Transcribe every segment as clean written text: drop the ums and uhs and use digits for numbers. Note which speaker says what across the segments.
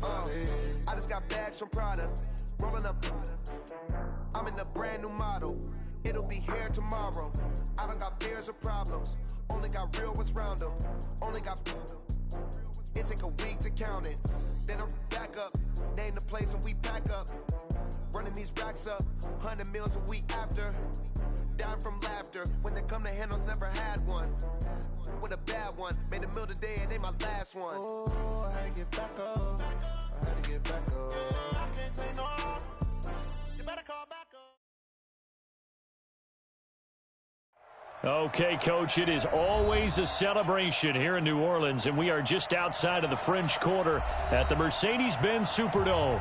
Speaker 1: I just got bags from Prada, rolling up. I'm in a brand new model. It'll be here tomorrow. I don't got fears or problems. Only got real ones round them. Only got. It take a week to count it. Then I'm back up. Name the place and we pack up. Running these racks up. 100 meals a week after. Down from laughter. When they come to handles, never had one. With a bad one. Made a meal today and they my last one.
Speaker 2: Oh, I had to get back up. I had to get back up. I can't take no loss. You better call back up.
Speaker 3: Okay, Coach, it is always a celebration here in New Orleans, and we are just outside of the French Quarter at the Mercedes-Benz Superdome.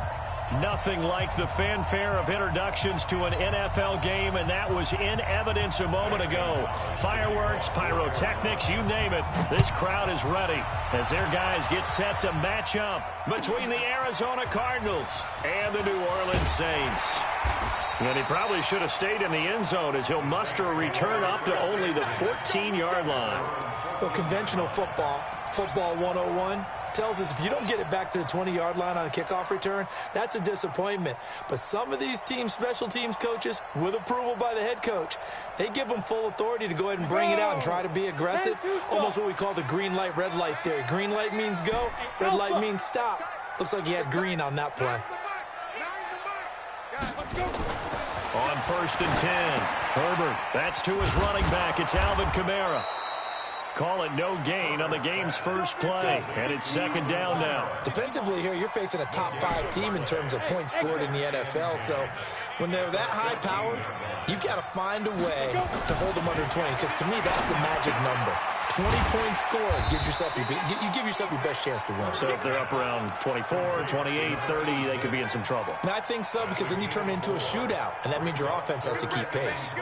Speaker 3: Nothing like the fanfare of introductions to an NFL game, and that was in evidence a moment ago. Fireworks, pyrotechnics, you name it. This crowd is ready as their guys get set to match up between the Arizona Cardinals and the New Orleans Saints. And he probably should have stayed in the end zone as he'll muster a return up to only the 14-yard line.
Speaker 4: Well, conventional football 101, tells us if you don't get it back to the 20-yard line on a kickoff return, that's a disappointment. But some of these teams, special teams coaches, with approval by the head coach, they give them full authority to go ahead and bring it out and try to be aggressive, almost what we call the green light, red light theory. Green light means go, red light means stop. Looks like he had green on that play.
Speaker 3: On 1st and 10, Herbert, that's to his running back. It's Alvin Kamara. Call it no gain on the game's first play, and it's 2nd down now.
Speaker 4: Defensively here, you're facing a top-5 team in terms of points scored in the NFL, so when they're that high-powered, you've got to find a way to hold them under 20, because to me, that's the magic number. 20 points scored, you give yourself your best chance to win.
Speaker 3: So if they're up around 24, 28, 30, they could be in some trouble.
Speaker 4: And I think so, because then you turn it into a shootout, and that means your offense has to keep pace.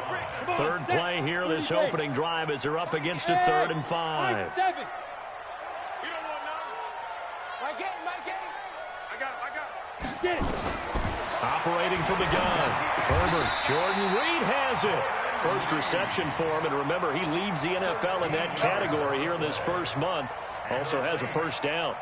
Speaker 3: Third play here, this opening drive, as they're up against a 3rd and 5. Operating from the gun, Herbert, Jordan Reed has it. First reception for him, and remember, he leads the NFL in that category here in this first month. Also has a 1st down.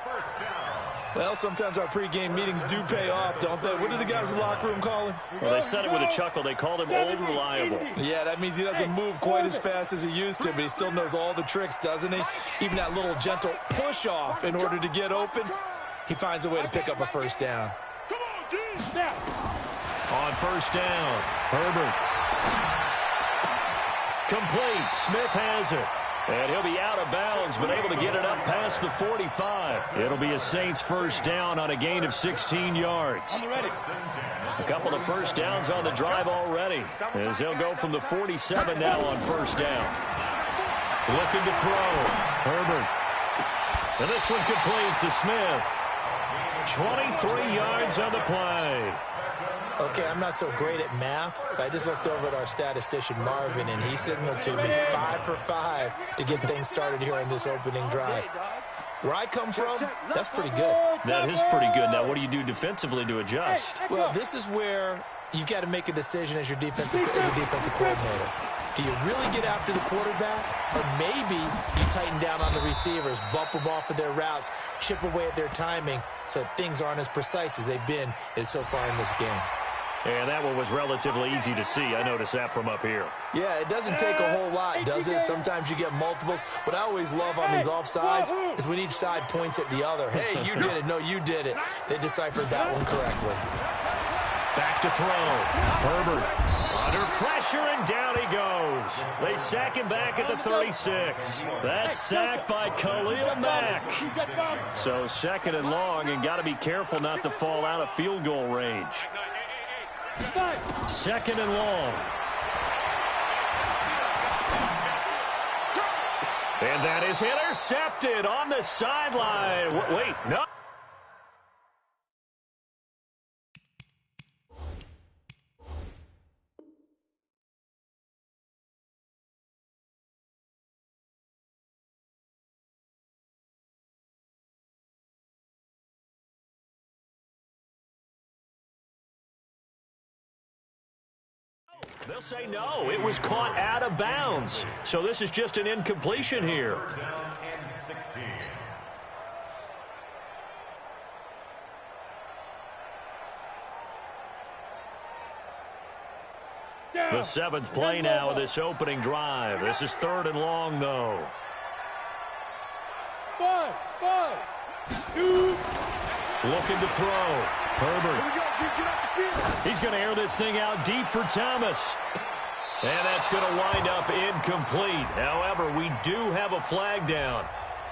Speaker 4: Well, sometimes our pregame meetings do pay off, don't they? What do the guys in the locker room call him?
Speaker 3: Well, they said it with a chuckle. They called him Old Reliable.
Speaker 4: Yeah, that means he doesn't move quite as fast as he used to, but he still knows all the tricks, doesn't he? Even that little gentle push-off in order to get open, he finds a way to pick up a 1st down.
Speaker 3: On 1st down, Herbert. Complete. Smith has it. And he'll be out of bounds, but able to get it up past the 45. It'll be a Saints 1st down on a gain of 16 yards. A couple of 1st downs on the drive already, as they'll go from the 47 now on 1st down. Looking to throw. Herbert. And this one complete to Smith. 23 yards on the play.
Speaker 4: Okay, I'm not so great at math, but I just looked over at our statistician, Marvin, and he signaled to me 5 for 5 to get things started here on this opening drive. Where I come from, that's pretty good.
Speaker 3: That is pretty good. Now, what do you do defensively to adjust?
Speaker 4: Well, this is where you've got to make a decision as a defensive coordinator. Do you really get after the quarterback, or maybe you tighten down on the receivers, bump them off of their routes, chip away at their timing so things aren't as precise as they've been so far in this game?
Speaker 3: And that one was relatively easy to see. I noticed that from up here.
Speaker 4: Yeah, it doesn't take a whole lot, does it? Sometimes you get multiples. What I always love on these offsides is when each side points at the other. Hey, you did it. No, you did it. They deciphered that one correctly.
Speaker 3: Back to throw. Herbert under pressure, and down he goes. They sack him back at the 36. That's sacked by Khalil Mack. So 2nd and long, and got to be careful not to fall out of field goal range. 2nd and long. And that is intercepted on the sideline. Wait, no. They'll say no. It was caught out of bounds. So this is just an incompletion here. The 7th play now of this opening drive. This is 3rd and long, though.
Speaker 5: 5, 2.
Speaker 3: Looking to throw. Herbert. He's going to air this thing out deep for Thomas. And that's going to wind up incomplete. However, we do have a flag down.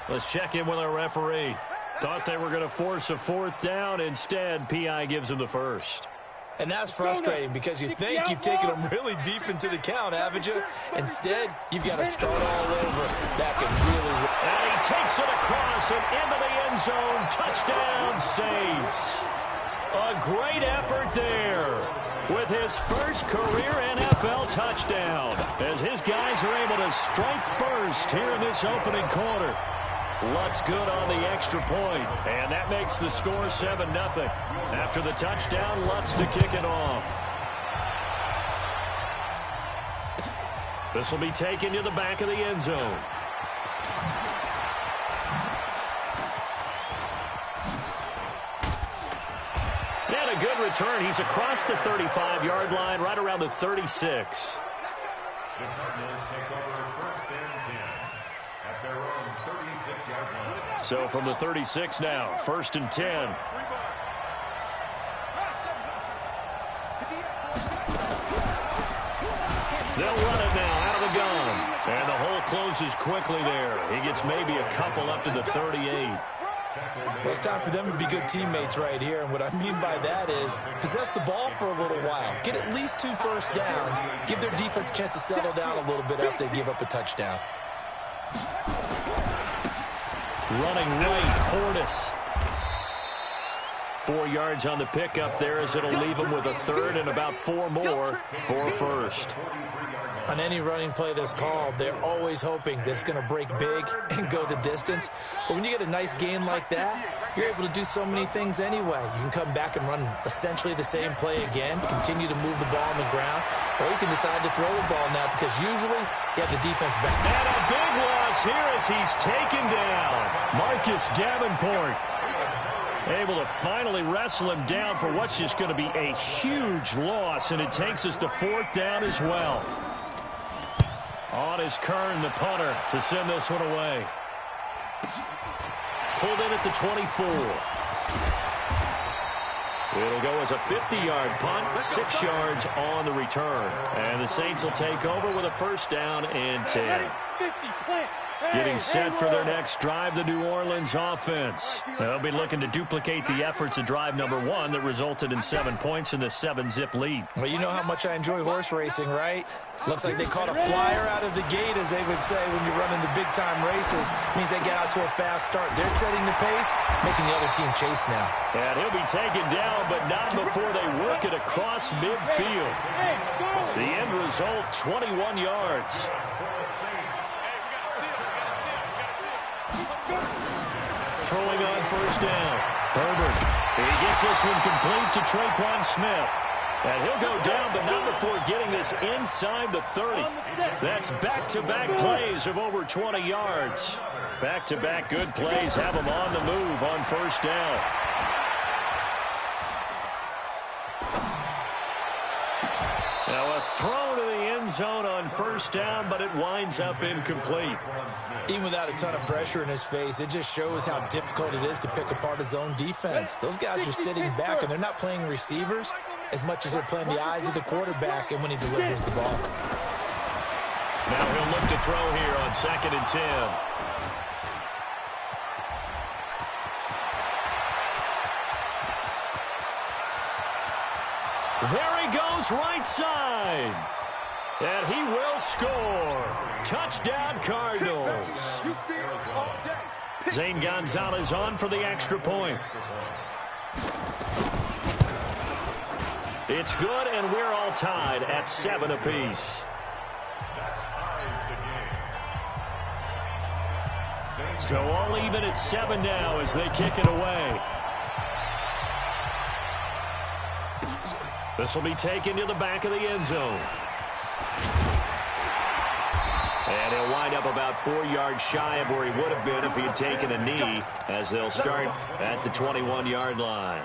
Speaker 3: Let's check in with our referee. Thought they were going to force a 4th down. Instead, PI gives him the first.
Speaker 4: And that's frustrating because you think you've taken them really deep into the count, haven't you? Instead, you've got to start all over. That can really...
Speaker 3: And he takes it across and into the end zone. Touchdown, Saints. A great effort there with his first career NFL touchdown as his guys are able to strike first here in this opening quarter. Lutz good on the extra point, and that makes the score 7-0. After the touchdown, Lutz to kick it off. This will be taken to the back of the end zone. And a good return. He's across the 35-yard line, right around the 36.
Speaker 6: The Cardinals take over 1st and 10 at their own 36-yard line.
Speaker 3: So from the 36 now, 1st and 10. They'll run it now out of the gun. And the hole closes quickly there. He gets maybe a couple up to the 38.
Speaker 4: Well, it's time for them to be good teammates right here. And what I mean by that is possess the ball for a little while. Get at least 2 first downs. Give their defense a chance to settle down a little bit after they give up a touchdown.
Speaker 3: Running right, Portis. 4 yards on the pickup there as it'll leave him with a 3rd and about 4 more for a first.
Speaker 4: On any running play that's called, they're always hoping that it's going to break big and go the distance. But when you get a nice game like that, you're able to do so many things anyway. You can come back and run essentially the same play again, continue to move the ball on the ground, or you can decide to throw the ball now because usually you have the defense back.
Speaker 3: And a big loss here as he's taken down. Marcus Davenport able to finally wrestle him down for what's just going to be a huge loss, and it takes us to 4th down as well. On is Kern, the punter, to send this one away. Pulled in at the 24. It'll go as a 50-yard punt, 6 yards on the return. And the Saints will take over with a 1st down and 10. Getting set for their next drive, the New Orleans offense. They'll be looking to duplicate the efforts of drive number 1 that resulted in 7 points in the 7-zip lead.
Speaker 4: Well, you know how much I enjoy horse racing, right? Looks like they caught a flyer out of the gate, as they would say, when you're running the big-time races. Means they get out to a fast start. They're setting the pace, making the other team chase now.
Speaker 3: And he'll be taken down, but not before they work it across midfield. The end result, 21 yards. Throwing on 1st down. Herbert. He gets this one complete to Traquan Smith. And he'll go down, but not before getting this inside the 30. That's back-to-back plays of over 20 yards. Back-to-back good plays have him on the move on 1st down. Now a throw to the end zone on 1st down, but it winds up incomplete.
Speaker 4: Even without a ton of pressure in his face, it just shows how difficult it is to pick apart his own defense. Those guys are sitting back, and they're not playing receivers as much as they're playing the eyes of the quarterback and when he delivers the ball.
Speaker 3: Now he'll look to throw here on 2nd and 10. There he goes, right side. And he will score. Touchdown, Cardinals. Zane Gonzalez on for the extra point. It's good, and we're all tied at 7 apiece. So all even at 7 now as they kick it away. This will be taken to the back of the end zone. And he'll wind up about 4 yards shy of where he would have been if he had taken a knee, as they'll start at the 21-yard line.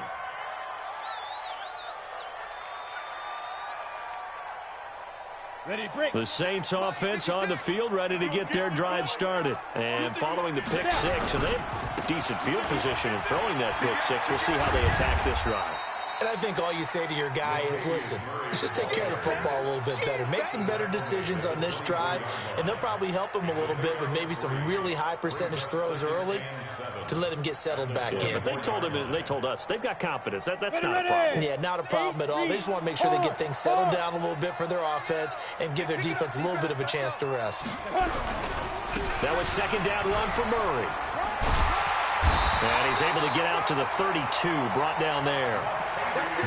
Speaker 3: The Saints offense on the field, ready to get their drive started. And following the pick six, and they have decent field position in throwing that pick six. We'll see how they attack this drive.
Speaker 4: And I think all you say to your guy is, listen, let's just take care of the football a little bit better. Make some better decisions on this drive, and they'll probably help him a little bit with maybe some really high percentage throws early to let him get settled back in.
Speaker 3: But they told him, and they told us, they've got confidence. That's not a problem.
Speaker 4: Yeah, not a problem at all. They just want to make sure they get things settled down a little bit for their offense and give their defense a little bit of a chance to rest.
Speaker 3: That was second down run for Murray. And he's able to get out to the 32, brought down there.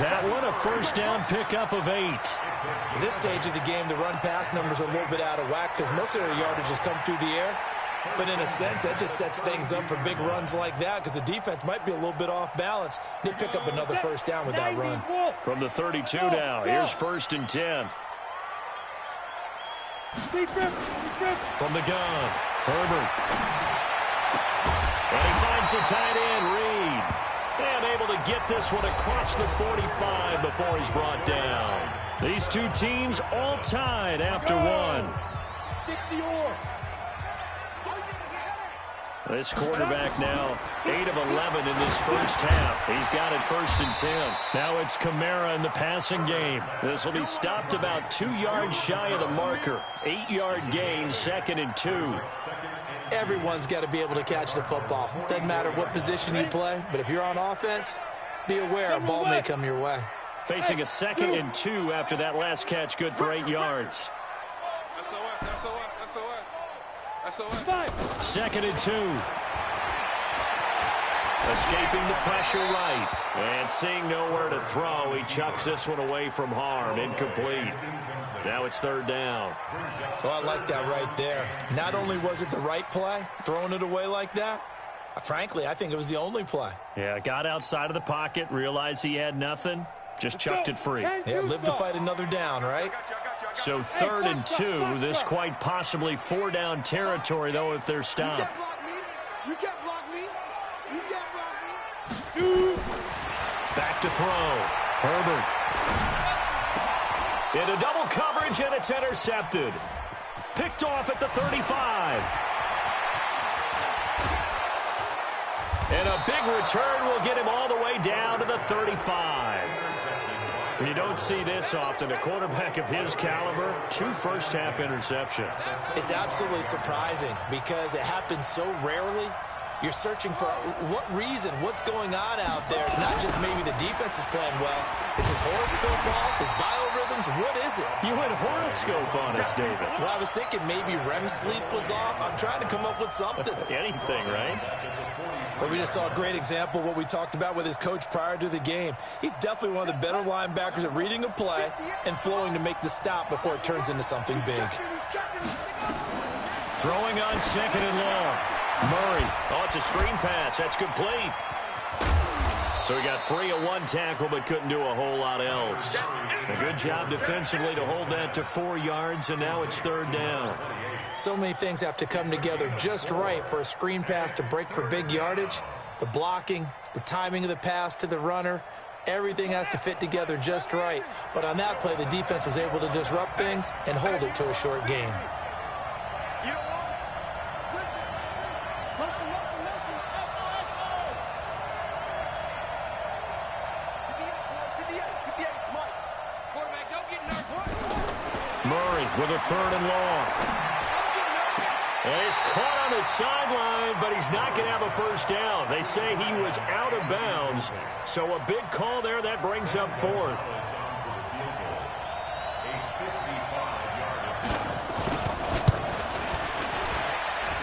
Speaker 3: That one, a first down pickup of 8.
Speaker 4: At this stage of the game, the run-pass numbers are a little bit out of whack because most of their yardage has come through the air. But in a sense, that just sets things up for big runs like that because the defense might be a little bit off balance. They pick up another first down with that run.
Speaker 3: From the 32 now, here's first and 10. From the gun, Herbert. And he finds the tight end, Reed. And able to get this one across the 45 before he's brought down. These two teams all tied after one. This quarterback now 8 of 11 in this first half. He's got it first and 10. Now it's Kamara in the passing game. This will be stopped about 2 yards shy of the marker. 8-yard gain, second and 2.
Speaker 4: Everyone's got to be able to catch the football. Doesn't matter what position you play, but if you're on offense, be aware a ball may come your way.
Speaker 3: Facing a second and 2 after that last catch, good for 8 yards. Second and 2. Escaping the pressure right. And seeing nowhere to throw, he chucks this one away from harm. Incomplete. Now it's third down.
Speaker 4: Oh, I like that right there. Not only was it the right play, throwing it away like that, frankly, I think it was the only play.
Speaker 3: Yeah, got outside of the pocket, realized he had nothing, just chucked it free.
Speaker 4: Yeah, live to fight another down, right?
Speaker 3: So third and 2, this quite possibly 4-down territory, though, if they're stopped.
Speaker 2: You can't block me. You can't block me.
Speaker 3: Back to throw. Herbert. Into double coverage, and it's intercepted. Picked off at the 35. And a big return will get him all the way down to the 35. You don't see this often. A quarterback of his caliber, 2 first-half interceptions.
Speaker 4: It's absolutely surprising because it happens so rarely. You're searching for what reason, what's going on out there. It's not just maybe the defense is playing well. Is his horoscope off? His biorhythms? What is it?
Speaker 3: You went horoscope on us, David.
Speaker 4: Well, I was thinking maybe REM sleep was off. I'm trying to come up with something.
Speaker 3: Anything, right?
Speaker 4: Well, we just saw a great example of what we talked about with his coach prior to the game. He's definitely one of the better linebackers at reading a play and flowing to make the stop before it turns into something big.
Speaker 3: Throwing on second and long. Murray. Oh, it's a screen pass. That's complete. So he got free of 1 tackle but couldn't do a whole lot else. A good job defensively to hold that to 4 yards, and now it's third down.
Speaker 4: So many things have to come together just right for a screen pass to break for big yardage. The blocking, the timing of the pass to the runner, everything has to fit together just right. But on that play, the defense was able to disrupt things and hold it to a short game.
Speaker 3: Murray with a third and long. And he's caught on the sideline, but he's not going to have a first down. They say he was out of bounds. So a big call there that brings up fourth.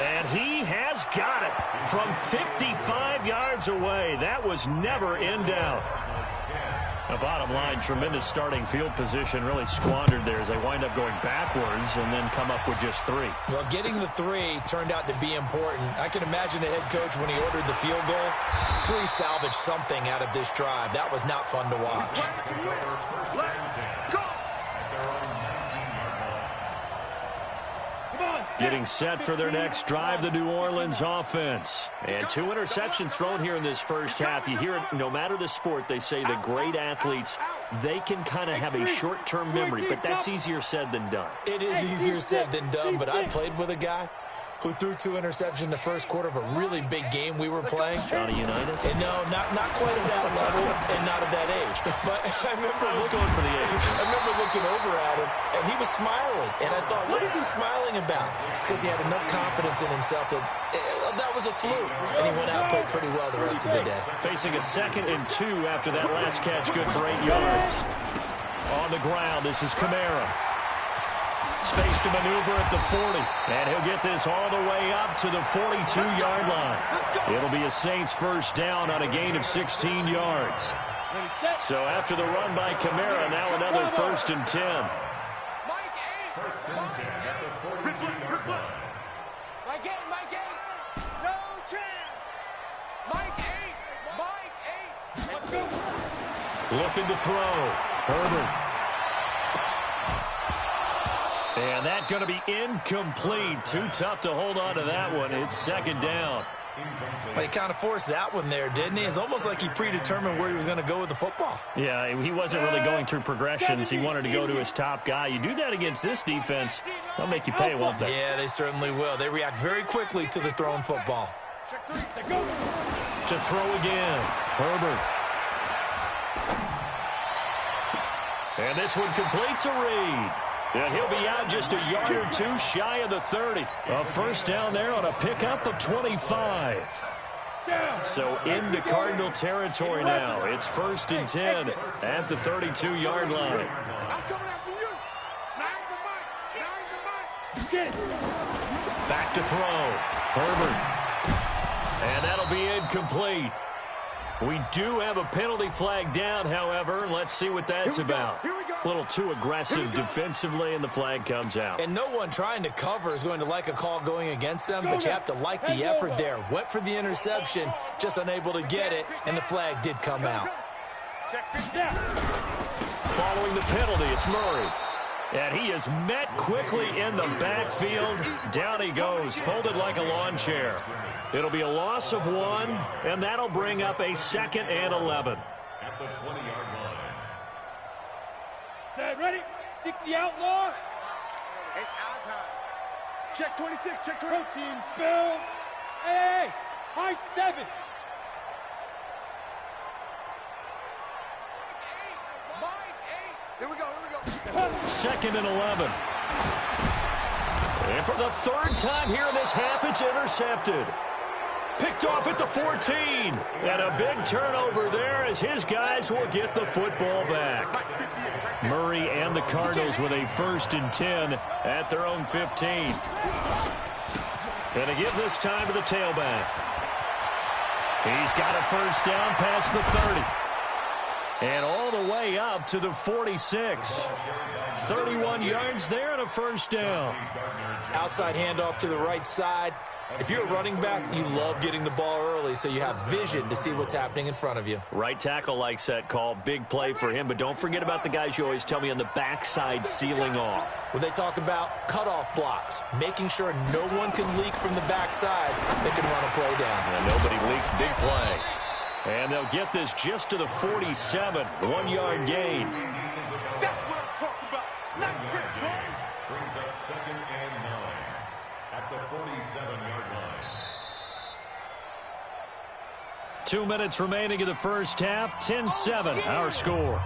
Speaker 3: And he has got it from 55 yards away. That was never in doubt. The bottom line, tremendous starting field position, really squandered there as they wind up going backwards and then come up with just 3.
Speaker 4: Well, getting the 3 turned out to be important. I can imagine the head coach when he ordered the field goal. Please salvage something out of this drive. That was not fun to watch.
Speaker 5: Come on,
Speaker 3: Getting set for their next drive, the New Orleans offense. And 2 interceptions thrown here in this first half. You hear it, no matter the sport, they say the great athletes, they can kind of have a short-term memory, but that's easier said than done.
Speaker 4: It is easier said than done, but I played with a guy who threw 2 interceptions in the first quarter of a really big game we were playing.
Speaker 3: Johnny Unitas?
Speaker 4: And no, not quite at that level and not at that age. But I was
Speaker 3: going for the age.
Speaker 4: I remember looking over at him, and he was smiling. And I thought, what is he smiling about? It's because he had enough confidence in himself that that was a fluke. And he went out and played pretty well the rest of the day.
Speaker 3: Facing a 2nd and 2 after that last catch, good for 8 yards. On the ground, this is Kamara. Space to maneuver at the 40, and he'll get this all the way up to the 42-yard line. It'll be a Saints first down on a gain of 16 yards. So after the run by Kamara, now another 1st and 10.
Speaker 6: First and 10 at the 42-yard line.
Speaker 5: Mike 8, no chance. Mike 8, let's go.
Speaker 3: Looking to throw, Herbert. And that's going to be incomplete. Too tough to hold on to that one. It's 2nd down.
Speaker 4: But he kind of forced that one there, didn't he? It's almost like he predetermined where he was going to go with the football.
Speaker 3: Yeah, he wasn't really going through progressions. He wanted to go to his top guy. You do that against this defense, they'll make you pay, won't they?
Speaker 4: Yeah, they certainly will. They react very quickly to the thrown football.
Speaker 3: To throw again, Herbert. And this one complete to Reed. And he'll be out just a yard or 2 shy of the 30. A first down there on a pickup of 25. So into Cardinal territory now. It's 1st and 10 at the 32-yard line.
Speaker 5: I'm coming after you. Nine the mic.
Speaker 3: Back to throw. Herbert. And that'll be incomplete. We do have a penalty flag down, however. Let's see what that's about. A little too aggressive defensively, and the flag comes out.
Speaker 4: And no one trying to cover is going to like a call going against them, but you have to like the effort there. Went for the interception, just unable to get it, and the flag did come out.
Speaker 3: Following the penalty, it's Murray. And he is met quickly in the backfield. Down he goes, folded like a lawn chair. It'll be a loss of 1, and that'll bring up a 2nd and 11.
Speaker 6: At the 20-yard line.
Speaker 5: Set, ready? 60 outlaw. It's our time. Check 26, check 20. Protein spill. Hey, high 7. Mike 8. Here we go.
Speaker 3: 2nd and 11. And for the 3rd time here in this half, it's intercepted. Picked off at the 14. And a big turnover there as his guys will get the football back. Murray and the Cardinals with a 1st and 10 at their own 15. And to give this time to the tailback. He's got a first down past the 30. And all the way up to the 46. 31 yards there and a first down.
Speaker 4: Outside handoff to the right side. If you're a running back, you love getting the ball early so you have vision to see what's happening in front of you.
Speaker 3: Right tackle likes that call. Big play for him. But don't forget about the guys you always tell me on the backside sealing off.
Speaker 4: When they talk about cutoff blocks, making sure no one can leak from the backside, they can run a play down.
Speaker 3: And nobody leaked. Big play. And they'll get this just to the 47. 1-yard gain.
Speaker 5: That's what I'm talking about. Let's get going.
Speaker 6: Brings up 2nd and 9 at the 47-yard line.
Speaker 3: 2 minutes remaining in the first half. 10-7, our score.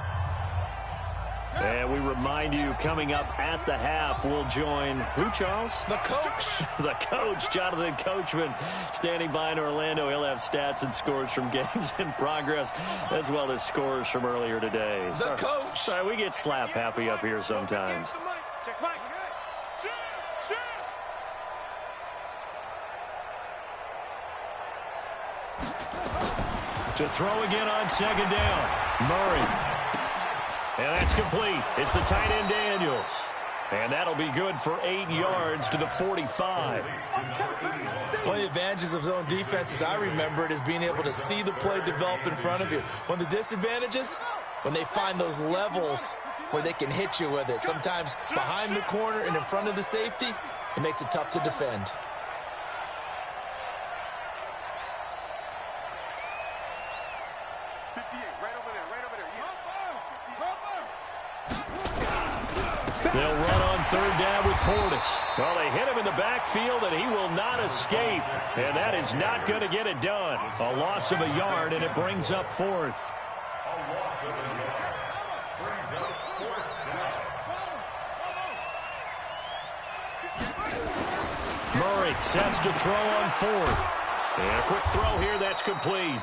Speaker 3: And we remind you, coming up at the half, we'll join who, Charles?
Speaker 4: The coach.
Speaker 3: The coach, Jonathan Coachman, standing by in Orlando. He'll have stats and scores from games in progress, as well as scores from earlier today.
Speaker 4: The coach.
Speaker 3: Sorry, we get slap happy up here sometimes.
Speaker 5: Check Mike.
Speaker 3: To throw again on 2nd down. Murray. And that's complete. It's the tight end Daniels. And that'll be good for 8 yards to the 45.
Speaker 4: One of the advantages of zone defense, as I remember it, is being able to see the play develop in front of you. One of the disadvantages, when they find those levels where they can hit you with it. Sometimes behind the corner and in front of the safety, It makes it tough to defend.
Speaker 3: They'll run on third down with Portis. Well, they hit him in the backfield, and he will not escape. And that is not going to get it done. A loss of a yard, and it brings up fourth.
Speaker 6: A loss of a yard brings up fourth down.
Speaker 3: Murray sets to throw on fourth. And a quick throw here, that's complete.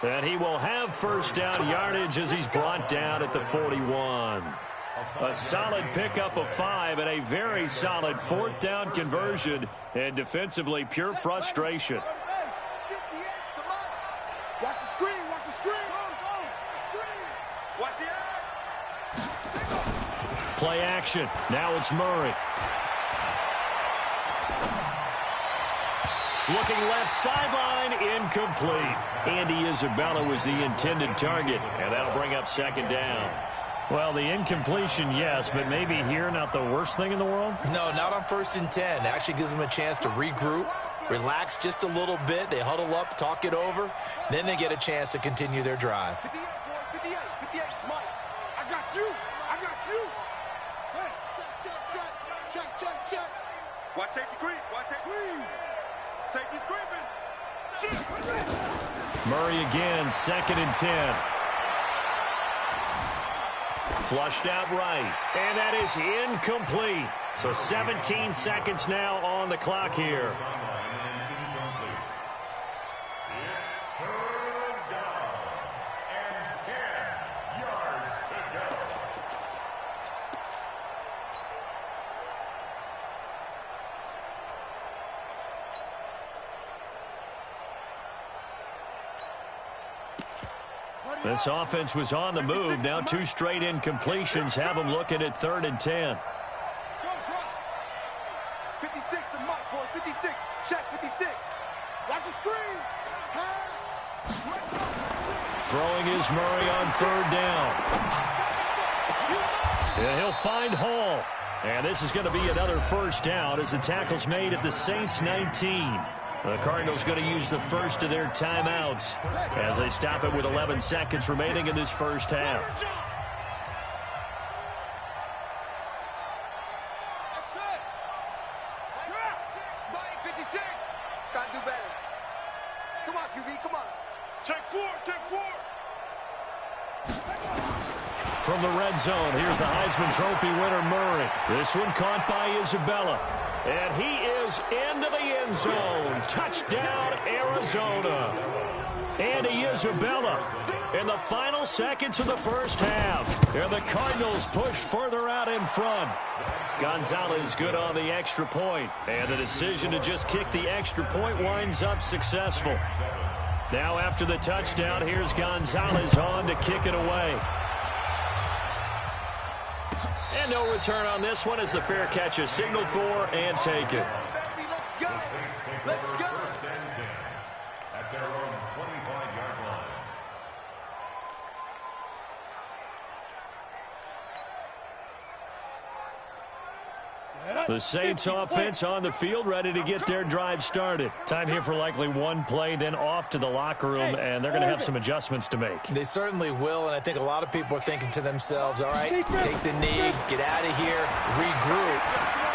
Speaker 3: And he will have first down yardage as he's brought down at the 41. A solid pickup of 5 and a very solid fourth down conversion, and defensively pure frustration.
Speaker 5: Watch the screen, watch the screen. Watch the
Speaker 3: Play action. Now it's Murray. Looking left sideline, incomplete. Andy Isabella was the intended target, and that'll bring up second down. Well, the incompletion, yes, but maybe here not the worst thing in the world?
Speaker 4: No, not on 1st and 10. It actually gives them a chance to regroup, relax just a little bit. They huddle up, talk it over. Then they get a chance to continue their drive.
Speaker 5: 58, Mike. I got you. Hey, check. Watch safety creep. Safety's creeping.
Speaker 3: Murray again, 2nd and 10. Flushed out right, and that is incomplete. So 17 seconds now on the clock here.
Speaker 6: It's third down and 10 yards to go.
Speaker 3: This offense was on the move. Now 2 straight incompletions have them looking at 3rd and 10.
Speaker 5: 56 to Mike, boy. 56. Check 56. Watch the screen. Pass.
Speaker 3: Throwing is Murray on 3rd down. And he'll find Hall. And this is going to be another first down as the tackle's made at the Saints 19. The Cardinals going to use the first of their timeouts as they stop it with 11 seconds remaining in this first half.
Speaker 5: That's it. 56. Got to do better. Come on, QB, come on. Check 4.
Speaker 3: From the red zone, here's the Heisman Trophy winner, Murray. This one caught by Isabella. And he is into the end zone. Touchdown, Arizona. Andy Isabella in the final seconds of the first half. And the Cardinals push further out in front. Gonzalez good on the extra point. And the decision to just kick the extra point winds up successful. Now after the touchdown, here's Gonzalez on to kick it away. And no return on this one as the fair catch is signaled for and taken.
Speaker 6: The Saints take over 1st and 10 at their own 25-yard line.
Speaker 3: The Saints offense on the field, ready to get their drive started. Time here for likely one play, then off to the locker room, and they're going to have some adjustments to make.
Speaker 4: They certainly will, and I think a lot of people are thinking to themselves, all right, take the knee, get out of here, regroup.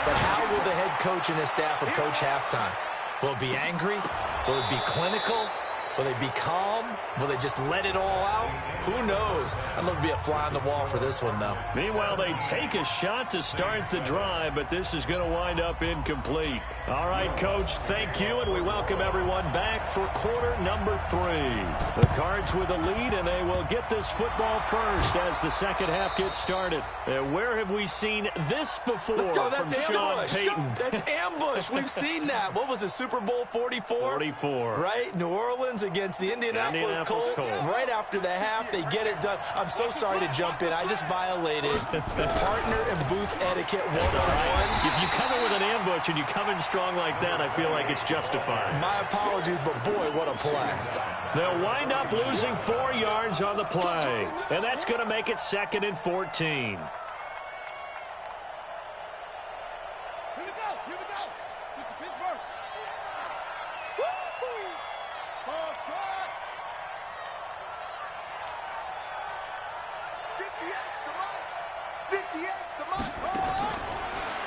Speaker 4: But how will the head coach and his staff approach halftime? Will it be angry? Will it be clinical? Will they be calm? Will they just let it all out? Who knows? I'd love to be a fly on the wall for this one, though.
Speaker 3: Meanwhile, they take a shot to start the drive, but this is going to wind up incomplete. All right, Coach, thank you, and we welcome everyone back for quarter number 3. The Cards with a lead, and they will get this football first as the second half gets started. Where have we seen this before
Speaker 4: that's
Speaker 3: from
Speaker 4: ambush.
Speaker 3: Sean Payton?
Speaker 4: That's ambush. We've seen that. What was it, Super Bowl 44?
Speaker 3: 44.
Speaker 4: Right? New Orleans against the Indianapolis Colts. Right after the half, they get it done. I'm so sorry to jump in. I just violated partner and booth etiquette 101.
Speaker 3: Right. If you come in with an ambush and you come in strong like that, I feel like it's justified.
Speaker 4: My apologies, but boy, what a play.
Speaker 3: They'll wind up losing 4 yards on the play. And that's going to make it 2nd and 14.
Speaker 5: Here we go.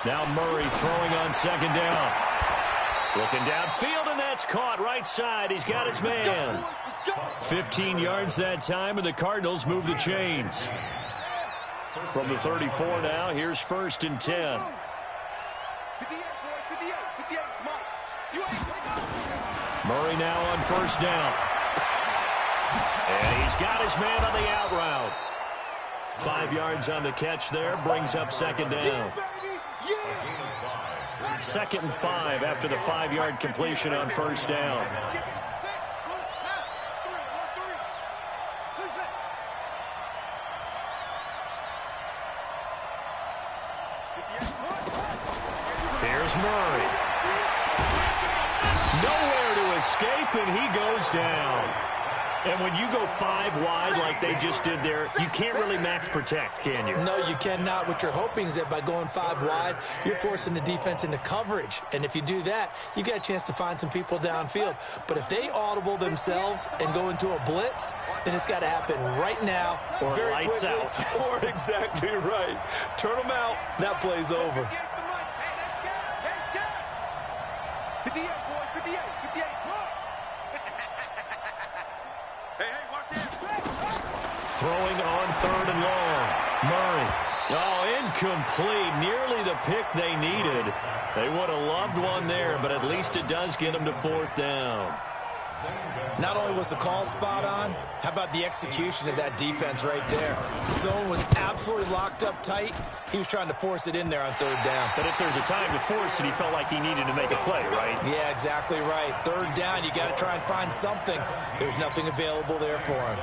Speaker 3: Now Murray throwing on second down. Looking downfield, and that's caught right side. He's got his man. 15 yards that time, and the Cardinals move the chains. From the 34 now, here's 1st and 10. Murray now on 1st down. And he's got his man on the out route. 5 yards on the catch there, brings up 2nd down. 2nd and 5 after the 5-yard completion on 1st down. Here's Murray. Nowhere to escape, and he goes down. And when you go 5 wide like they just did there, you can't really max protect, can you?
Speaker 4: No, you cannot. What you're hoping is that by going 5 wide, you're forcing the defense into coverage. And if you do that, you get a chance to find some people downfield. But if they audible themselves and go into a blitz, then it's got to happen right now.
Speaker 3: Or
Speaker 4: very
Speaker 3: lights
Speaker 4: quickly,
Speaker 3: out.
Speaker 4: Or exactly right. Turn them out. That play's over.
Speaker 3: Throwing on 3rd and long. Murray. Oh, incomplete. Nearly the pick they needed. They would have loved one there, but at least it does get them to 4th down.
Speaker 4: Not only was the call spot on, how about the execution of that defense right there? Zone was absolutely locked up tight. He was trying to force it in there on 3rd down.
Speaker 3: But if there's a time to force it, he felt like he needed to make a play, right?
Speaker 4: Yeah, exactly right. 3rd down, you got to try and find something. There's nothing available there for him.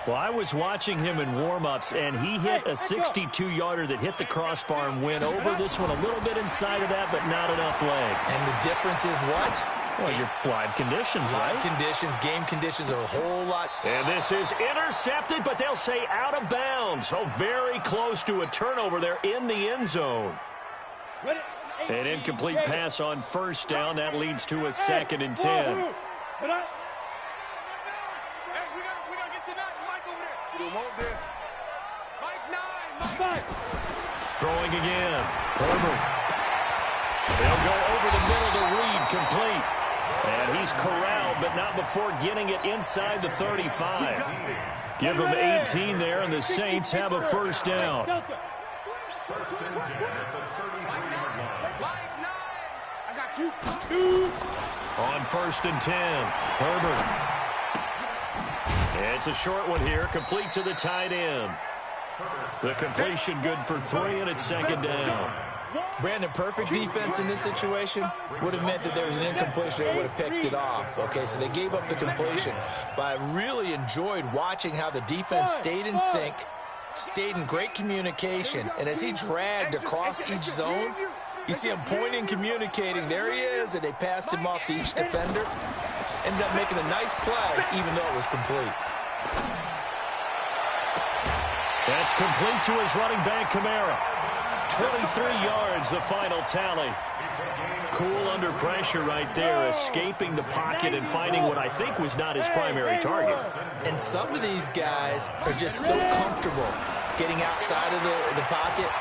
Speaker 3: Well, I was watching him in warm-ups, and he hit a 62-yarder that hit the crossbar and went over. This one a little bit inside of that, but not enough leg.
Speaker 4: And the difference is what?
Speaker 3: Well, your live conditions, right?
Speaker 4: Live conditions, game conditions are a whole lot.
Speaker 3: And this is intercepted, but they'll say out of bounds. So very close to a turnover there in the end zone. An incomplete pass on 1st down. That leads to a 2nd and 10. Throwing again. Herbert. They'll go over the middle to Reed, complete. And he's corralled, but not before getting it inside the 35. Give him 18 there, and the Saints have a 1st down.
Speaker 6: 1st and 10 at the 33-yard line.
Speaker 5: I got you.
Speaker 3: On 1st and 10, Herbert. It's a short one here, complete to the tight end. The completion good for 3, and it's 2nd down.
Speaker 4: Brandon, perfect defense in this situation would have meant that there was an incompletion. They would have picked it off. Okay, so they gave up the completion. But I really enjoyed watching how the defense stayed in sync, stayed in great communication. And as he dragged across each zone, you see him pointing, communicating. There he is, and they passed him off to each defender. Ended up making a nice play, even though it was complete.
Speaker 3: That's complete to his running back, Kamara. 23 yards, the final tally. Cool under pressure right there, escaping the pocket and finding what I think was not his primary target.
Speaker 4: And some of these guys are just so comfortable getting outside of the pocket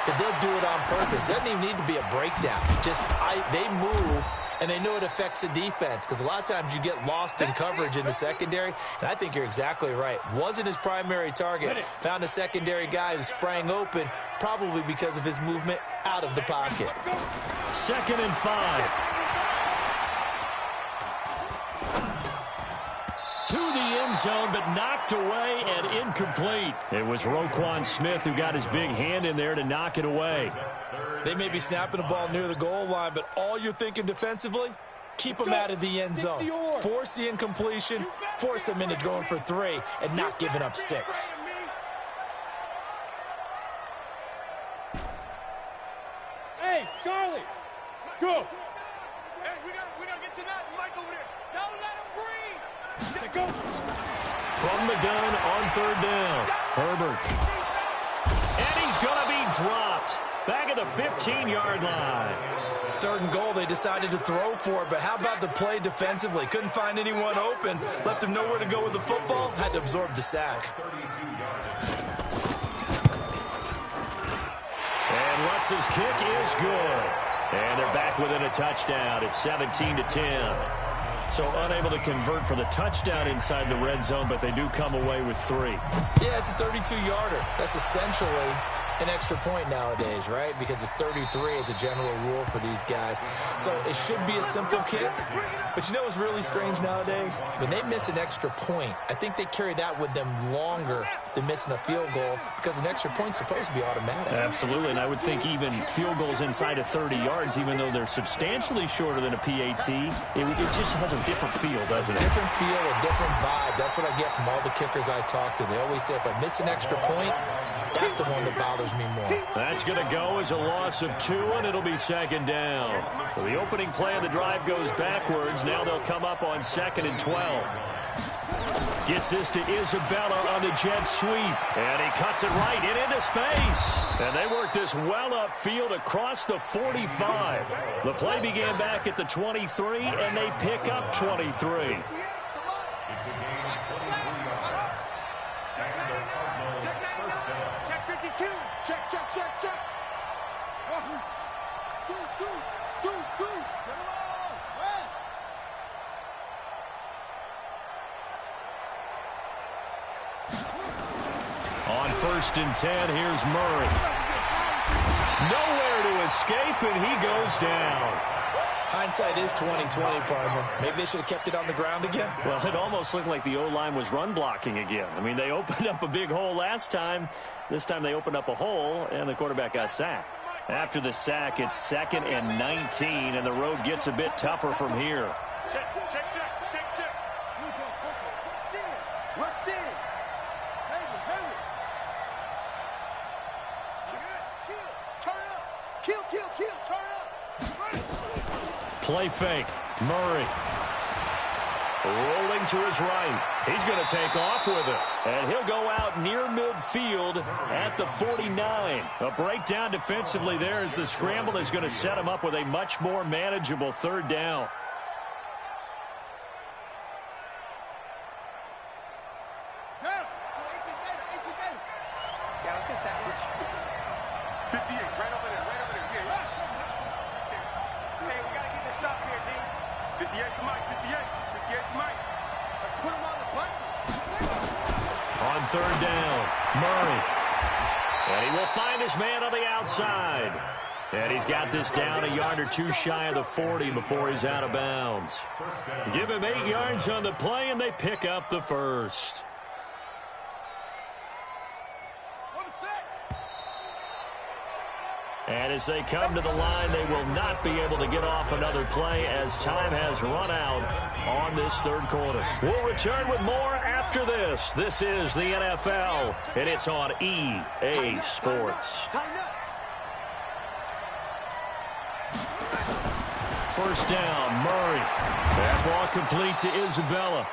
Speaker 4: that they'll do it on purpose. It doesn't even need to be a breakdown. They move, and they know it affects the defense, because a lot of times you get lost in coverage in the secondary, and I think you're exactly right. Wasn't his primary target. Found a secondary guy who sprang open, probably because of his movement out of the pocket.
Speaker 3: 2nd and 5. To the end zone, but knocked away and incomplete. It was Roquan Smith who got his big hand in there to knock it away.
Speaker 4: They may be snapping the ball near the goal line, but all you're thinking defensively, keep them out of the end zone. Force the incompletion, force them into going for 3, and not giving up 6.
Speaker 5: Hey, Charlie, go. Hey, we gotta get to that Mike over there. Don't let him breathe. Go.
Speaker 3: From the gun on 3rd down, Herbert. And he's going to be dropped. Back at the 15-yard line.
Speaker 4: 3rd and goal, they decided to throw for it, but how about the play defensively? Couldn't find anyone open, left him nowhere to go with the football, had to absorb the sack.
Speaker 3: Misses kick is good. And they're back within a touchdown. It's 17-10. So unable to convert for the touchdown inside the red zone, but they do come away with 3.
Speaker 4: Yeah, it's a 32-yarder. That's essentially an extra point nowadays, right? Because it's 33 as a general rule for these guys. So it should be a simple kick. But you know what's really strange nowadays? When they miss an extra point, I think they carry that with them longer than missing a field goal because an extra point's supposed to be automatic.
Speaker 3: Absolutely, and I would think even field goals inside of 30 yards, even though they're substantially shorter than a PAT, it just has a different feel, doesn't it?
Speaker 4: Different feel, a different vibe. That's what I get from all the kickers I talk to. They always say if I miss an extra point, that's the one that bothers me more.
Speaker 3: That's going to go as a loss of 2, and it'll be second down. So the opening play of the drive goes backwards. Now they'll come up on 2nd and 12. Gets this to Isabella on the jet sweep. And he cuts it right into space. And they work this well upfield across the 45. The play began back at the 23, and they pick up 23.
Speaker 6: It's a gain of 23 yards. And the Cardinals first down.
Speaker 5: Check 52. Check. Goose. Get along. West.
Speaker 3: On 1st and 10, here's Murray. Nowhere to escape, and he goes down.
Speaker 4: Hindsight is 20/20, partner. Maybe they should have kept it on the ground again.
Speaker 3: Well, it almost looked like the O-line was run blocking again. I mean, they opened up a big hole last time. This time they opened up a hole, and the quarterback got sacked. After the sack, it's 2nd and 19, and the road gets a bit tougher from here.
Speaker 5: Check. What's in? Hurry. Turn up. Kill. Turn up. Run it.
Speaker 3: Play fake. Murray. Rolling to his right. He's going to take off with it. And he'll go out near midfield at the 49. A breakdown defensively there as the scramble is going to set him up with a much more manageable 3rd down.
Speaker 5: Yeah, let's get second. 58, right over there. Yeah. Hey, we got to get this stop here, D. 58 to Mike. Let's put him on the buses.
Speaker 3: On 3rd down, Murray. And he will find his man on the outside. And he's got this down a yard or 2 shy of the 40 before he's out of bounds. Give him 8 yards on the play, and they pick up the 1st. And as they come to the line, they will not be able to get off another play as time has run out on this 3rd quarter. We'll return with more after this. This is the NFL, and it's on EA Sports. 1st down, Murray. That ball complete to Isabella.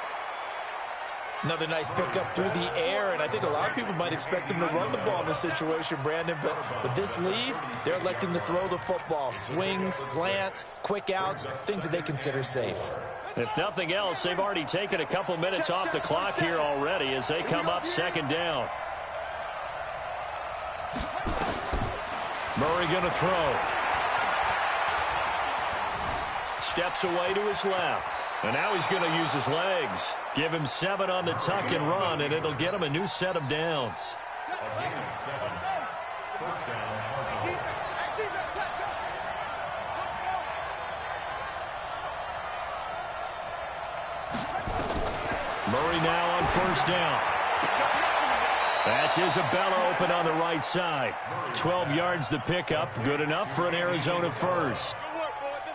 Speaker 4: Another nice pickup through the air, and I think a lot of people might expect them to run the ball in this situation, Brandon, but with this lead, they're electing to throw the football. Swings, slants, quick outs, things that they consider safe.
Speaker 3: If nothing else, they've already taken a couple minutes off the clock here already as they come up 2nd down. Murray going to throw. Steps away to his left. And now he's going to use his legs. Give him 7 on the tuck and run, and it'll get him a new set of downs.
Speaker 6: A gain of 7. First down, Cardinals.
Speaker 3: Murray now on 1st down. That's Isabella open on the right side. 12 yards to pick up. Good enough for an Arizona 1st.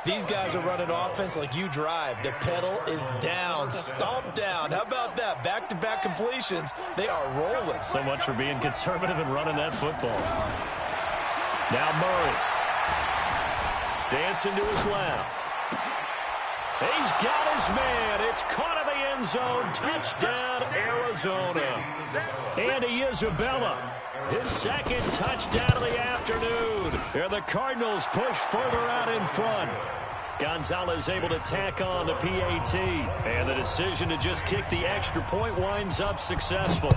Speaker 4: These guys are running offense like you drive. The pedal is down, stomp down. How about that? Back-to-back completions. They are rolling.
Speaker 3: So much for being conservative and running that football. Now Murray. Dancing to his left. He's got his man. It's caught in the end zone. Touchdown, Arizona. Andy Isabella. His 2nd touchdown of the afternoon. And the Cardinals push further out in front. Gonzalez able to tack on the PAT. And the decision to just kick the extra point winds up successful.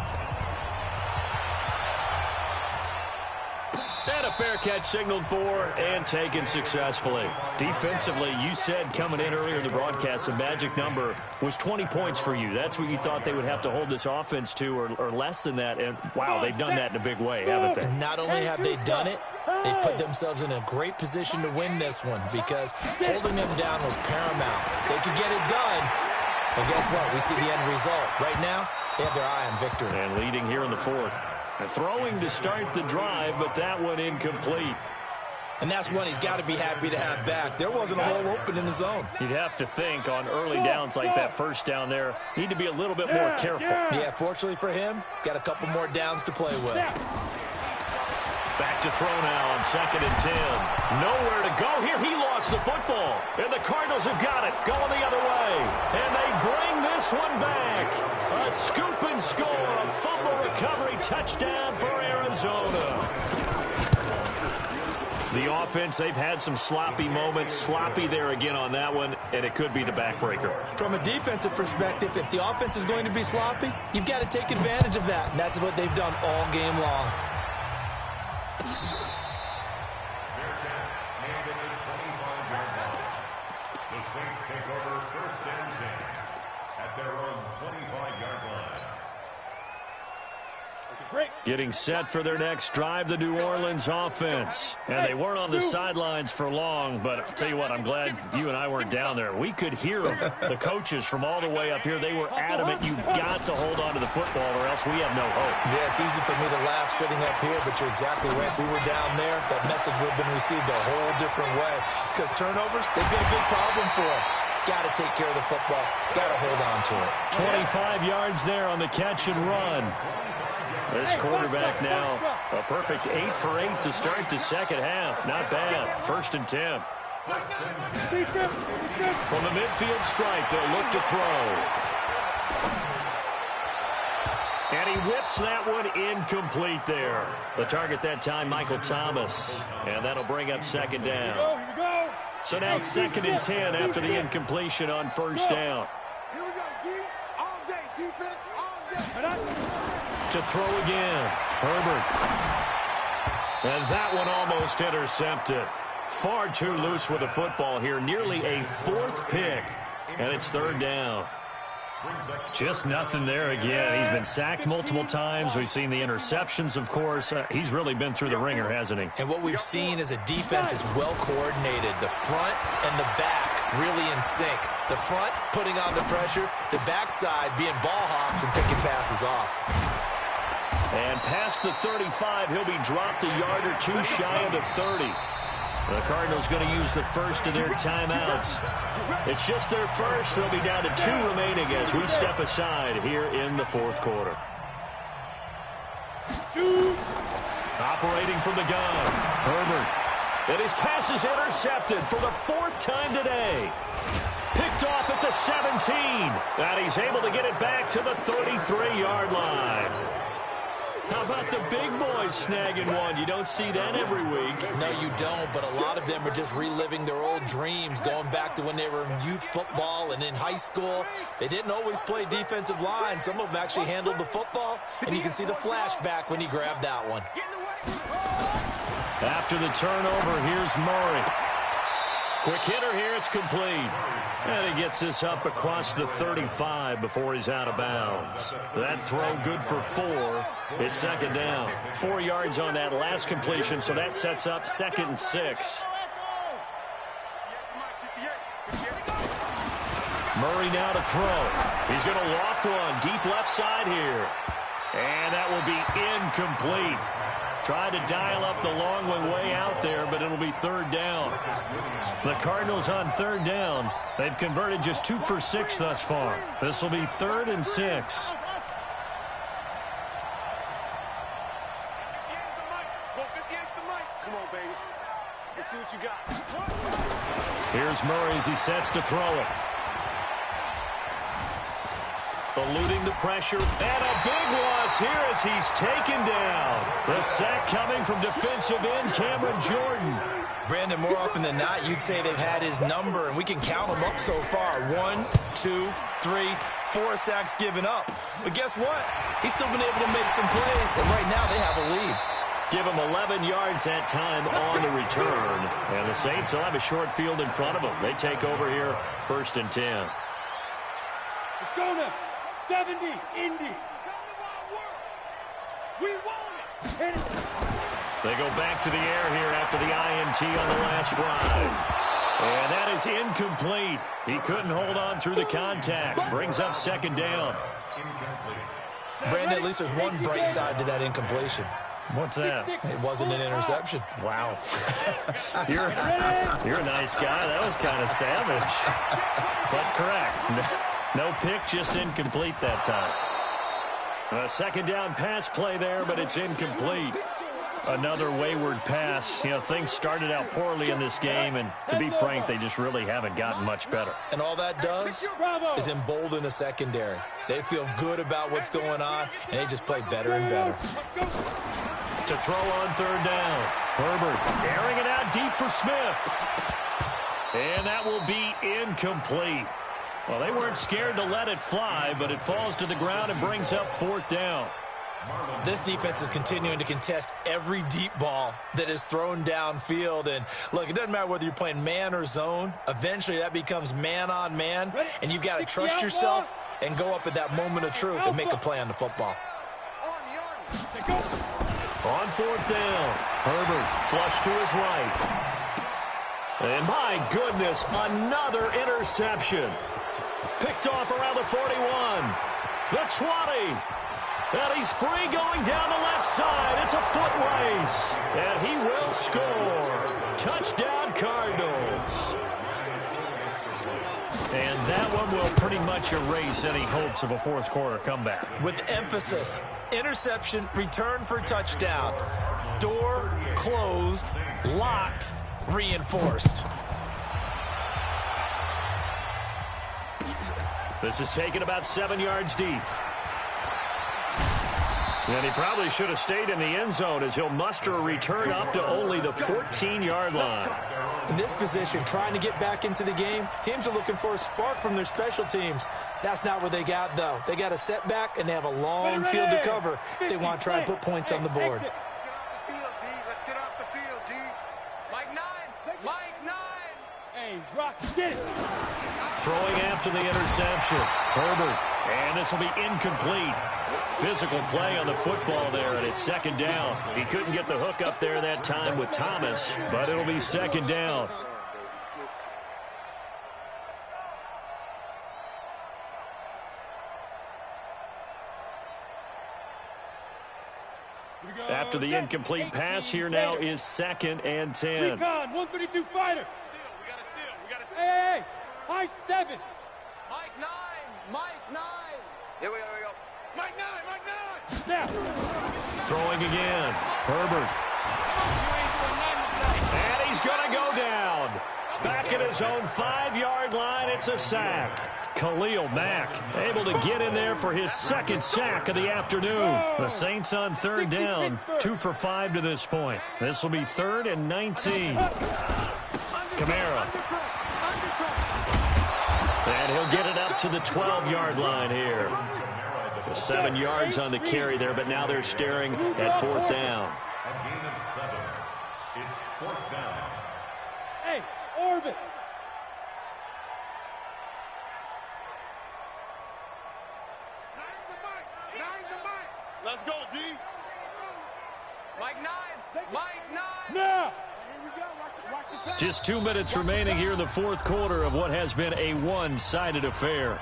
Speaker 3: And a fair catch signaled for and taken successfully. Defensively, you said coming in earlier in the broadcast, the magic number was 20 points for you. That's what you thought they would have to hold this offense to or less than that. And, wow, they've done that in a big way, haven't they?
Speaker 4: Not only have they done it, they put themselves in a great position to win this one because holding them down was paramount. They could get it done, but guess what? We see the end result. Right now, they have their eye on victory.
Speaker 3: And leading here in the fourth. Throwing to start the drive, but that one incomplete.
Speaker 4: And that's one he's got to be happy to have back. There wasn't a hole open in the zone.
Speaker 3: You'd have to think on early downs like that first down there, need to be a little bit more careful.
Speaker 4: Yeah, fortunately for him, got a couple more downs to play with.
Speaker 3: Back to throw now on 2nd and 10. Nowhere to go here. He lost the football. And the Cardinals have got it. Going the other way. And they bring this one back. A scoop and score. A fumble recovery touchdown for Arizona. The offense, they've had some sloppy moments. Sloppy there again on that one, and it could be the backbreaker.
Speaker 4: From a defensive perspective, if the offense is going to be sloppy, you've got to take advantage of that. And that's what they've done all game long.
Speaker 6: The Saints take over 1st and 10 at their own 25-yard line.
Speaker 3: Getting set for their next drive, the New Orleans offense. And they weren't on the sidelines for long, but I'll tell you what, I'm glad you and I weren't down there. We could hear them, the coaches from all the way up here. They were adamant, you've got to hold on to the football or else we have no hope.
Speaker 4: Yeah, it's easy for me to laugh sitting up here, but you're exactly right. If we were down there, that message would have been received a whole different way. Because turnovers, they've been a big problem for them. Got to take care of the football. Got to hold on to it.
Speaker 3: 25 yards there on the catch and run. This quarterback now, a perfect 8 for 8 to start the second half. Not bad. 1st and 10. From the midfield stripe, they'll look to throw. And he whips that one incomplete there. The target that time, Michael Thomas. And that'll bring up 2nd down. So now 2nd and 10 after the incompletion on 1st down.
Speaker 5: Here we go, D. All day. Defense, all day.
Speaker 3: To throw again. Herbert. And that one almost intercepted. Far too loose with the football here. Nearly a 4th pick. And it's 3rd down. Just nothing there again. He's been sacked multiple times. We've seen the interceptions, of course. He's really been through the ringer, hasn't he?
Speaker 4: And what we've seen is a defense is well coordinated. The front and the back really in sync. The front putting on the pressure. The backside being ball hawks and picking passes off.
Speaker 3: And past the 35, he'll be dropped a yard or two shy of the 30. The Cardinals going to use the first of their timeouts. It's just their first. They'll be down to 2 remaining as we step aside here in the 4th quarter. Operating from the gun, Herbert. And his pass is intercepted for the 4th time today. Picked off at the 17. And he's able to get it back to the 33-yard line. How about the big boys snagging one? You don't see that every week.
Speaker 4: No, you don't, but a lot of them are just reliving their old dreams, going back to when they were in youth football and in high school. They didn't always play defensive line. Some of them actually handled the football, and you can see the flashback when he grabbed that one.
Speaker 3: After the turnover, here's Murray. Quick hitter here, it's complete. And he gets this up across the 35 before he's out of bounds. That throw good for 4. It's 2nd down. 4 yards on that last completion, so that sets up 2nd and 6. Murray now to throw. He's going to loft one deep left side here. And that will be incomplete. Tried to dial up the long one way out there, but it'll be 3rd down. The Cardinals on 3rd down. They've converted just 2 for 6 thus far. This will be 3rd and 6.
Speaker 5: Come on, baby. Let's see what you got.
Speaker 3: Here's Murray as he sets to throw it. Eluding the pressure, and a big loss here as he's taken down. The sack coming from defensive end Cameron Jordan.
Speaker 4: Brandon, more often than not, you'd say they've had his number, and we can count them up so far. 1, 2, 3, 4 sacks given up. But guess what? He's still been able to make some plays, and right now they have a lead.
Speaker 3: Give them 11 yards that time on the return. And the Saints will have a short field in front of them. They take over here, 1st and 10.
Speaker 5: Let's go now. 70, Indy. We want it. Hit it.
Speaker 3: They go back to the air here after the INT on the last drive. And that is incomplete. He couldn't hold on through the contact. Brings up 2nd down.
Speaker 4: Brandon, at least there's one bright side to that incompletion.
Speaker 3: What's that?
Speaker 4: It wasn't an interception.
Speaker 3: Wow. You're a nice guy. That was kind of savage. But correct. No pick, just incomplete that time. A 2nd down pass play there, but it's incomplete. Another wayward pass. You know, things started out poorly in this game, and to be frank, they just really haven't gotten much better.
Speaker 4: And all that does is embolden a secondary. They feel good about what's going on, and they just play better and better.
Speaker 3: To throw on 3rd down. Herbert airing it out deep for Smith. And that will be incomplete. Well, they weren't scared to let it fly, but it falls to the ground and brings up 4th down.
Speaker 4: This defense is continuing to contest every deep ball that is thrown downfield. And, look, it doesn't matter whether you're playing man or zone. Eventually, that becomes man-on-man, and you've got to trust yourself and go up at that moment of truth and make a play on the football.
Speaker 3: On 4th down, Herbert flush to his right. And, my goodness, another interception. Picked off around the 41, the 20. And he's free going down the left side. It's a foot race. And he will score. Touchdown, Cardinals. And that one will pretty much erase any hopes of a 4th quarter comeback.
Speaker 4: With emphasis, interception, return for touchdown. Door closed, locked, reinforced.
Speaker 3: This is taken about 7 yards deep. And he probably should have stayed in the end zone as he'll muster a return up to only the 14-yard line.
Speaker 4: In this position, trying to get back into the game, teams are looking for a spark from their special teams. That's not what they got, though. They got a setback, and they have a long field to cover if they want to try and put points on the board.
Speaker 5: Let's get off the field, D. Mike 9. Mike 9. Hey, Rock, get it.
Speaker 3: Throwing after the interception. Herbert. And this will be incomplete. Physical play on the football there, and it's 2nd down. He couldn't get the hook up there that time with Thomas, but it'll be 2nd down. After the incomplete pass, here now is 2nd and 10.
Speaker 5: Recon, 132 fighter. We got a seal. Hey, high 7. Mike 9. Mike 9. Here we go. Mike 9. Now.
Speaker 3: Throwing again. Herbert. And he's going to go down. Back at his own 5-yard line. It's a sack. Khalil Mack able to get in there for his 2nd sack of the afternoon. The Saints on 3rd down. 2 for 5 to this point. This will be 3rd and 19. Kamara. And he'll get it up to the 12-yard line here. 7 yards on the carry there, but now they're staring at 4th down.
Speaker 6: A gain of 7. It's 4th down.
Speaker 5: Hey, orbit. Let's go, D. Mike 9. Mike 9. Now.
Speaker 3: Just 2 minutes remaining here in the 4th quarter of what has been a one-sided affair.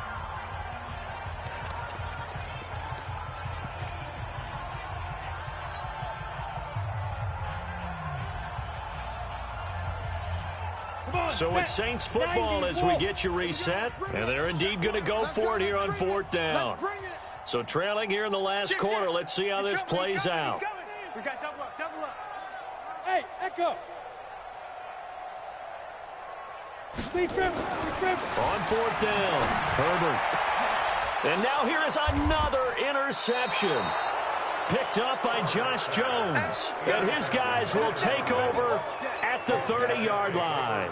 Speaker 3: So it's Saints football as we get you reset. And they're indeed going to go for it here on 4th down. So trailing here in the last quarter. Let's see how this plays out.
Speaker 5: We got double up. Hey, Echo.
Speaker 3: On 4th down, Herbert. And now here is another interception. Picked up by Josh Jones. And his guys will take over at the 30-yard line.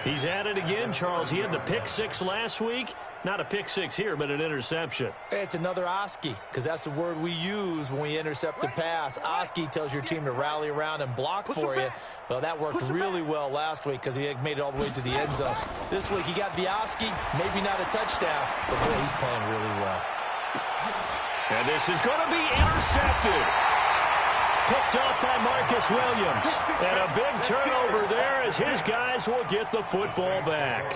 Speaker 3: He's at it again, Charles. He had the pick 6 last week. Not a pick six here, but an interception.
Speaker 4: It's another Oski, because that's the word we use when we intercept a pass. Oski tells your team to rally around and block for you. Well, that worked really well last week because he made it all the way to the end zone. This week he got the Oski, maybe not a touchdown, but boy, he's playing really well.
Speaker 3: And this is going to be intercepted. Picked off by Marcus Williams. And a big turnover there as his guys will get the football back.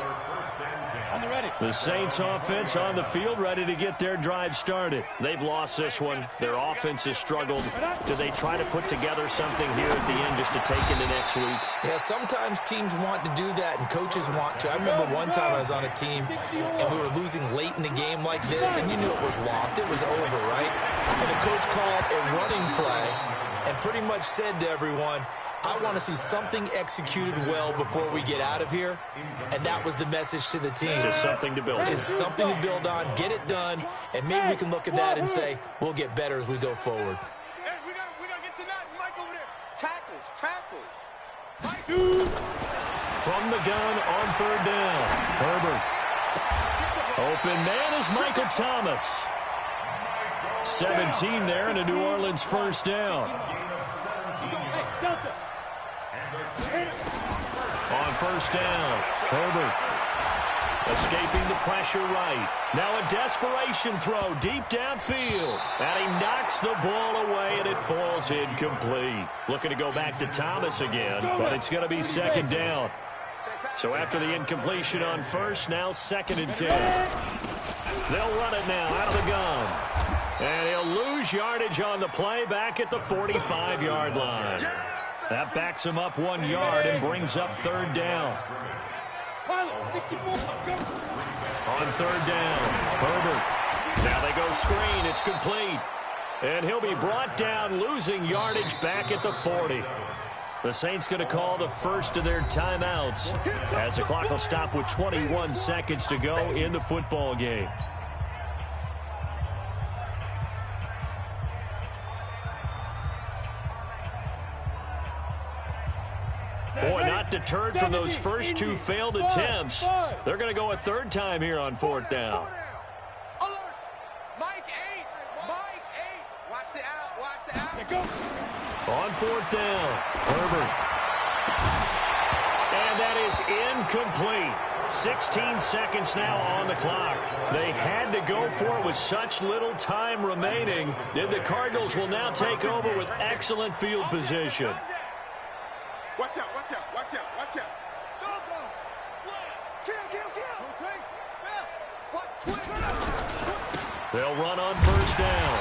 Speaker 3: The Saints offense on the field ready to get their drive started. They've lost this one. Their offense has struggled. Do they try to put together something here at the end just to take into next week?
Speaker 4: Yeah, sometimes teams want to do that and coaches want to. I remember one time I was on a team and we were losing late in the game like this and you knew it was lost. It was over, right? And the coach called a running play and pretty much said to everyone, I want to see something executed well before we get out of here. And that was the message to the team.
Speaker 3: Just something to build on.
Speaker 4: Just something to build on, get it done, and maybe we can look at that and say, we'll get better as we go forward.
Speaker 5: Hey, we gotta get to that. Mike over there. Tackles.
Speaker 3: From the gun on third down. Herbert. Open man is Michael Thomas. 17 there and a New Orleans first down. On first down, Herbert escaping the pressure right. Now a desperation throw deep downfield. And he knocks the ball away and it falls incomplete. Looking to go back to Thomas again, but it's going to be second down. So after the incompletion on first, now 2nd and 10. They'll run it now out of the gun. And he'll lose yardage on the play back at the 45-yard line. That backs him up 1 yard and brings up third down. On third down, Herbert. Now they go screen. It's complete. And he'll be brought down, losing yardage back at the 40. The Saints going to call the first of their timeouts as the clock will stop with 21 seconds to go in the football game. Boy, not deterred from those first two failed attempts. They're going to go a third time here on fourth down.
Speaker 5: Alert! Mike 8. Mike 8. Watch the out.
Speaker 3: On fourth down, Herbert. And that is incomplete. 16 seconds now on the clock. They had to go for it with such little time remaining. Then the Cardinals will now take over with excellent field position.
Speaker 5: Watch out. Go. Slam. Kill.
Speaker 3: They'll run on first down.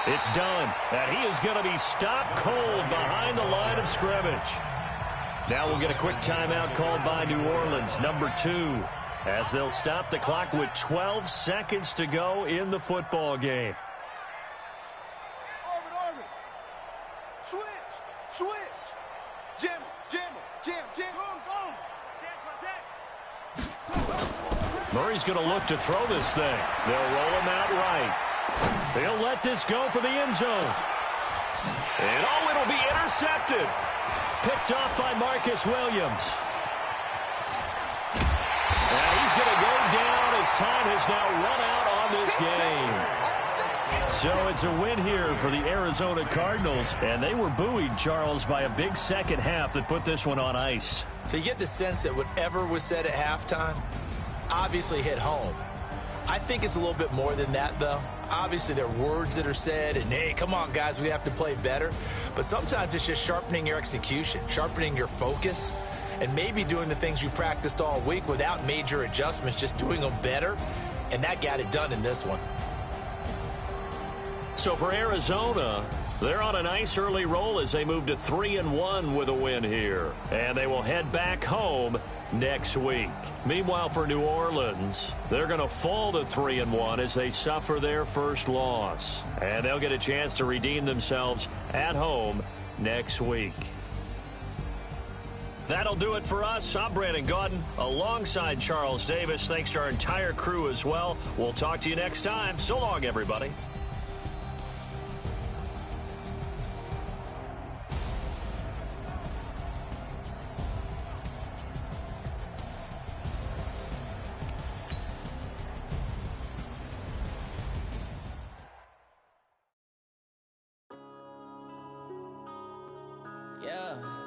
Speaker 3: It's done. And he is going to be stopped cold behind the line of scrimmage. Now we'll get a quick timeout called by New Orleans, number 2, as they'll stop the clock with 12 seconds to go in the football game.
Speaker 5: Orbit. Switch. Jam. Go.
Speaker 3: Murray's going to look to throw this thing. They'll roll him out right. They'll let this go for the end zone. And it'll be intercepted. Picked off by Marcus Williams. And he's going to go down as time has now run out on this game. So it's a win here for the Arizona Cardinals. And they were buoyed, Charles, by a big second half that put this one on ice.
Speaker 4: So you get the sense that whatever was said at halftime obviously hit home. I think it's a little bit more than that, though. Obviously, there are words that are said, and, hey, come on, guys, we have to play better. But sometimes it's just sharpening your execution, sharpening your focus, and maybe doing the things you practiced all week without major adjustments, just doing them better. And that got it done in this one.
Speaker 3: So for Arizona, they're on a nice early roll as they move to 3-1 with a win here. And they will head back home next week. Meanwhile, for New Orleans, they're going to fall to 3-1 as they suffer their first loss. And they'll get a chance to redeem themselves at home next week. That'll do it for us. I'm Brandon Gaudin alongside Charles Davis. Thanks to our entire crew as well. We'll talk to you next time. So long, everybody.
Speaker 7: Yeah.